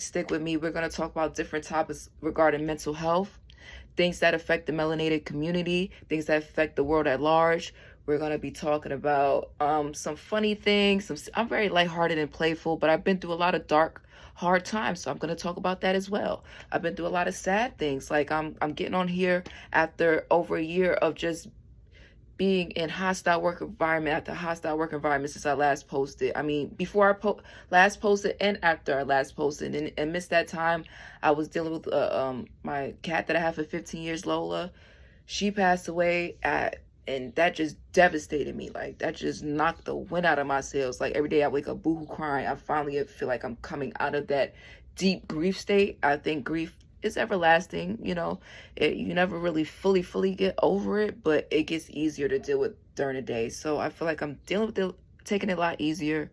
Stick with me. We're going to talk about different topics regarding mental health, things that affect the melanated community, things that affect the world at large. We're going to be talking about some funny things. I'm very lighthearted and playful, but I've been through a lot of dark, hard times, so I'm going to talk about that as well. I've been through a lot of sad things. Like I'm getting on here after over a year of just being in hostile work environment after hostile work environment since I last posted. I mean, before I last posted and after I last posted, and missed that time, I was dealing with my cat that I have for 15 years, Lola. She passed away and that just devastated me. Like that just knocked the wind out of my sails. Like every day I wake up boohoo crying. I finally feel like I'm coming out of that deep grief state. I think grief is everlasting, you never really fully get over it, but it gets easier to deal with during the day. So I feel like I'm dealing with it, taking it a lot easier.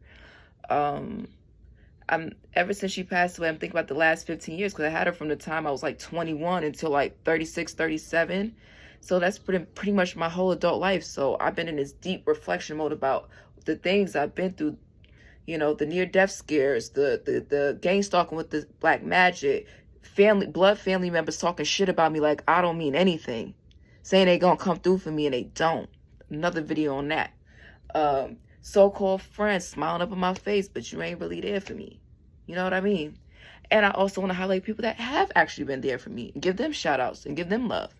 I'm ever since she passed away, I'm thinking about the last 15 years, because I had her from the time I was like 21 until like 36, 37. So that's pretty much my whole adult life. So I've been in this deep reflection mode about the things I've been through, the near-death scares, the gang stalking with the black magic, blood family members talking shit about me like I don't mean anything, saying they gonna come through for me and they don't. Another video on that. So-called friends smiling up in my face, but you ain't really there for me. You know what I mean? And I also want to highlight people that have actually been there for me, give them shout outs and give them love.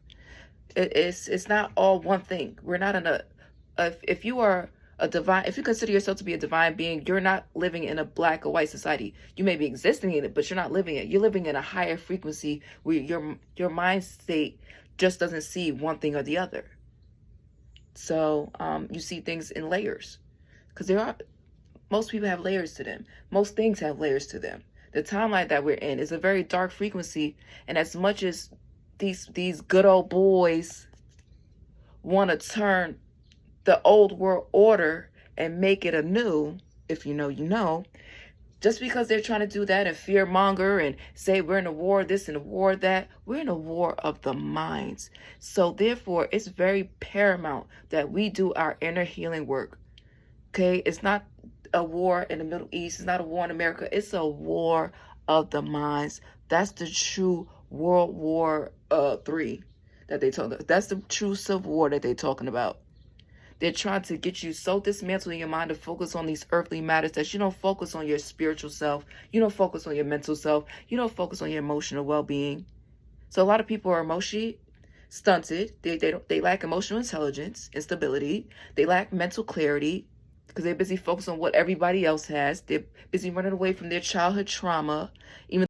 It's not all one thing. We're not in if you are a divine, if you consider yourself to be a divine being, you're not living in a black or white society. You may be existing in it, but you're not living it. You're living in a higher frequency where your mind state just doesn't see one thing or the other. So you see things in layers, because most people have layers to them. Most things have layers to them. The timeline that we're in is a very dark frequency, and as much as these good old boys want to turn the old world order and make it anew, if you know, you know, just because they're trying to do that and fear monger and say we're in a war this and a war that, we're in a war of the minds. So therefore, it's very paramount that we do our inner healing work. Okay, it's not a war in the Middle East, it's not a war in America, it's a war of the minds. That's the true World War III that they talk about. That's the true Civil War that they're talking about. They're trying to get you so dismantled in your mind to focus on these earthly matters that you don't focus on your spiritual self. You don't focus on your mental self. You don't focus on your emotional well-being. So a lot of people are emotionally stunted. They lack emotional intelligence and stability. They lack mental clarity because they're busy focusing on what everybody else has. They're busy running away from their childhood trauma, even